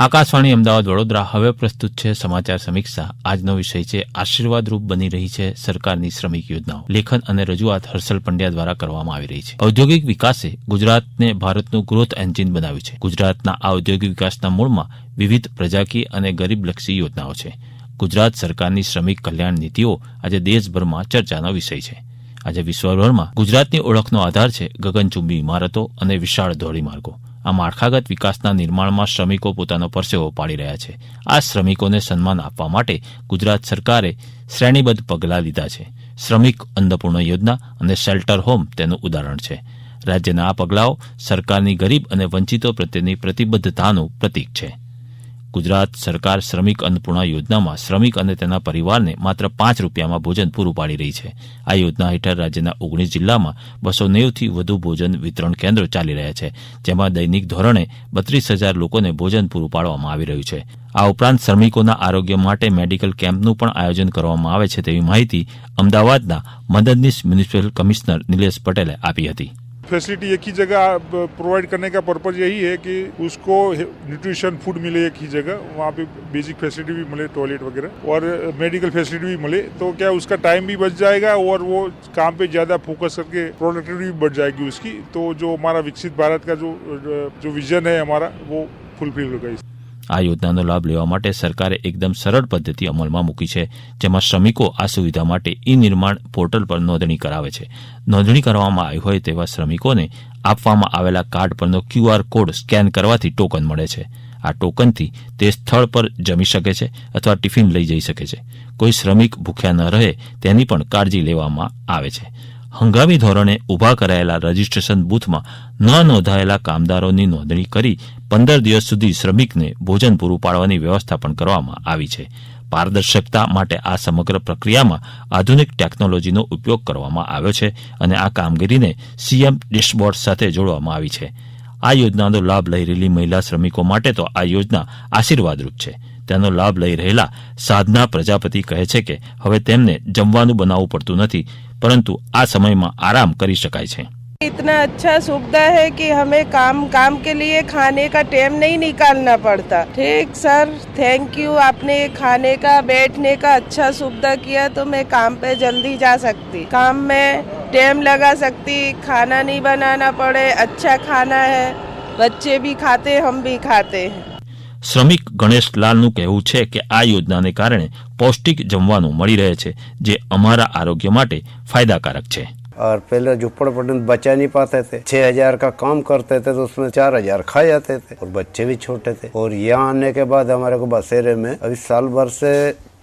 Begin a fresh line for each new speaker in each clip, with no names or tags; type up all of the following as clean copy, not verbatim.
આકાશવાણી અમદાવાદ વડોદરા હવે પ્રસ્તુત છે સમાચાર સમીક્ષા। આજનો વિષય છે આશીર્વાદરૂપ બની રહી છે સરકારની શ્રમિક યોજનાઓ। લેખન અને રજૂઆત હર્ષલ પંડ્યા દ્વારા કરવામાં આવી રહી છે। ઔદ્યોગિક વિકાસે ગુજરાતને ભારતનું ગ્રોથ એન્જિન બનાવ્યું છે। ગુજરાતના આ ઔદ્યોગિક વિકાસના મૂળમાં વિવિધ પ્રજાકીય અને ગરીબલક્ષી યોજનાઓ છે। ગુજરાત સરકારની શ્રમિક કલ્યાણ નીતિઓ આજે દેશભરમાં ચર્ચાનો વિષય છે। આજે વિશ્વભરમાં ગુજરાતની ઓળખનો આધાર છે ગગનચુંબી ઇમારતો અને વિશાળ ધોરીમાર્ગો। આ માળખાગત વિકાસના નિર્માણમાં શ્રમિકો પોતાનો પરસેવો પાડી રહ્યા છે। આ શ્રમિકોને સન્માન આપવા માટે ગુજરાત સરકારે શ્રેણીબદ્ધ પગલાં લીધા છે। શ્રમિક અન્નપૂર્ણા યોજના અને શેલ્ટર હોમ તેનું ઉદાહરણ છે। રાજ્યના આ પગલાઓ સરકારની ગરીબ અને વંચિતો પ્રત્યેની પ્રતિબદ્ધતાનું પ્રતીક છે। ગુજરાત સરકાર શ્રમિક અન્નપૂર્ણા યોજનામાં શ્રમિક અને તેના પરિવારને માત્ર 5 રૂપિયામાં ભોજન પૂરું પાડી રહી છે। આ યોજના હેઠળ રાજ્યના 19 જિલ્લામાં 290 થી વધુ ભોજન વિતરણ કેન્દ્રો ચાલી રહ્યા છે, જેમાં દૈનિક ધોરણે 32,000 લોકોને ભોજન પૂરું પાડવામાં આવી રહ્યું છે। આ ઉપરાંત શ્રમિકોના આરોગ્ય માટે મેડિકલ કેમ્પનું પણ આયોજન કરવામાં આવે છે તેવી માહિતી અમદાવાદના મદદનીશ મ્યુનિસિપલ કમિશનર નિલેશ પટેલે આપી હતી।
फैसिलिटी एक ही जगह प्रोवाइड करने का पर्पज़ यही है कि उसको न्यूट्रिशन फूड मिले एक ही जगह, वहाँ पे बेसिक फैसिलिटी भी मिले, टॉयलेट वगैरह और मेडिकल फैसिलिटी भी मिले, तो क्या उसका टाइम भी बच जाएगा और वो काम पे ज़्यादा फोकस करके प्रोडक्टिविटी भी बढ़ जाएगी उसकी। तो जो हमारा विकसित भारत का जो विजन है हमारा वो फुलफिल होगा।
આ યોજનાનો લાભ લેવા માટે સરકારે એકદમ સરળ પદ્ધતિ અમલમાં મૂકી છે, જેમાં શ્રમિકો આ સુવિધા માટે ઈ નિર્માણ પોર્ટલ પર નોંધણી કરાવે છે। નોંધણી કરવામાં આવી હોય તેવા શ્રમિકોને આપવામાં આવેલા કાર્ડ પરનો QR કોડ સ્કેન કરવાથી ટોકન મળે છે। આ ટોકનથી તે સ્થળ પર જમી શકે છે અથવા ટિફિન લઈ જઈ શકે છે। કોઈ શ્રમિક ભૂખ્યા ન રહે તેની પણ કાળજી લેવામાં આવે છે। હંગામી ધોરણે ઊભા કરાયેલા રજીસ્ટ્રેશન બૂથમાં ન નોંધાયેલા કામદારોની નોંધણી કરી 15 દિવસ સુધી શ્રમિકને ભોજન પૂરું પાડવાની વ્યવસ્થા પણ કરવામાં આવી છે। પારદર્શકતા માટે આ સમગ્ર પ્રક્રિયામાં આધુનિક ટેકનોલોજીનો ઉપયોગ કરવામાં આવ્યો છે અને આ કામગીરીને CM ડેશબોર્ડ સાથે જોડવામાં આવી છે। આ યોજનાનો લાભ લઈ રહેલી મહિલા શ્રમિકો માટે તો આ યોજના આશીર્વાદરૂપ છે। તેનો લાભ લઈ રહેલા સાધના પ્રજાપતિ કહે છે કે હવે તેમને જમવાનું બનાવવું પડતું નથી, પરંતુ આ સમયમાં આરામ કરી શકાય છે।
इतना अच्छा सुविधा है कि हमें काम के लिए खाने का टाइम नहीं निकालना पड़ता। ठीक सर, थैंक यू, आपने खाने का बैठने का अच्छा सुविधा किया तो मैं काम पे जल्दी जा सकती, काम में टाइम लगा सकती, खाना नहीं बनाना पड़े, अच्छा खाना है, बच्चे भी खाते हम भी खाते हैं।
શ્રમિક ગણેશલાલનું કહેવું છે કે આ યોજનાને કારણે પૌષ્ટિક જમવાનું મળી રહે છે, જે અમારા આરોગ્ય માટે ફાયદાકારક છે।
और पहले झुप्पड़ बचा नहीं पाते थे, 6,000 का काम करते थे तो उसमें 4,000 खा जाते थे और बच्चे भी छोटे थे। और यहाँ आने के बाद हमारे को बसेरे में अभी साल भर से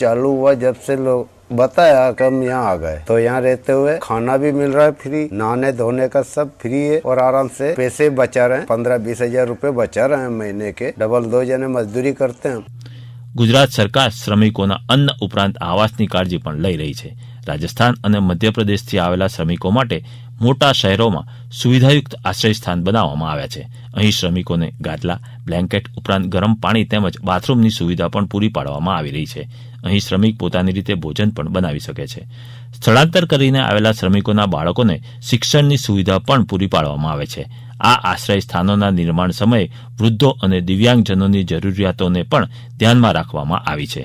चालू हुआ, जब से लोग बताया कि हम यहाँ आ गए, तो यहाँ रहते हुए खाना भी मिल रहा है फ्री, नहाने धोने का सब फ्री है और आराम से पैसे बचा रहे हैं। 15-20 हजार रुपए बचा रहे हैं महीने के। डबल 2 जने मजदूरी करते हैं।
ગુજરાત સરકાર શ્રમિકોના અન્ન ઉપરાંત આવાસની કાળજી પણ લઈ રહી છે। રાજસ્થાન અને મધ્યપ્રદેશથી આવેલા શ્રમિકો માટે મોટા શહેરોમાં સુવિધાયુક્ત આશ્રય સ્થાન બનાવવામાં આવ્યા છે। અહીં શ્રમિકોને ગાદલા, બ્લેન્કેટ ઉપરાંત ગરમ પાણી તેમજ બાથરૂમની સુવિધા પણ પૂરી પાડવામાં આવી રહી છે। અહીં શ્રમિક પોતાની રીતે ભોજન પણ બનાવી શકે છે। સ્થળાંતર કરીને આવેલા શ્રમિકોના બાળકોને શિક્ષણની સુવિધા પણ પૂરી પાડવામાં આવે છે। આ આશ્રય સ્થાનોના નિર્માણ સમયે વૃદ્ધો અને દિવ્યાંગજનોની જરૂરિયાતોને પણ ધ્યાનમાં રાખવામાં આવી છે।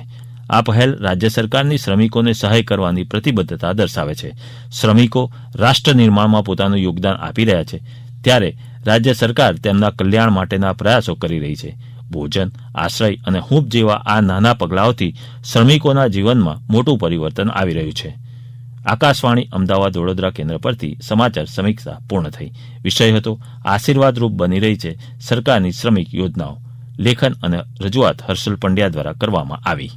આ પહેલ રાજ્ય સરકારની શ્રમિકોને સહાય કરવાની પ્રતિબદ્ધતા દર્શાવે છે। શ્રમિકો રાષ્ટ્ર નિર્માણમાં પોતાનું યોગદાન આપી રહ્યા છે, ત્યારે રાજ્ય સરકાર તેમના કલ્યાણ માટેના પ્રયાસો કરી રહી છે। ભોજન, આશ્રય અને હૂંફ જેવા આ નાના પગલાઓથી શ્રમિકોના જીવનમાં મોટું પરિવર્તન આવી રહ્યું છે। આકાશવાણી અમદાવાદ વડોદરા કેન્દ્ર પરથી સમાચાર સમીક્ષા પૂર્ણ થઈ। વિષય હતો આશીર્વાદરૂપ બની રહી છે સરકારની શ્રમિક યોજનાઓ। લેખન અને રજૂઆત હર્ષલ પંડ્યા દ્વારા કરવામાં આવી।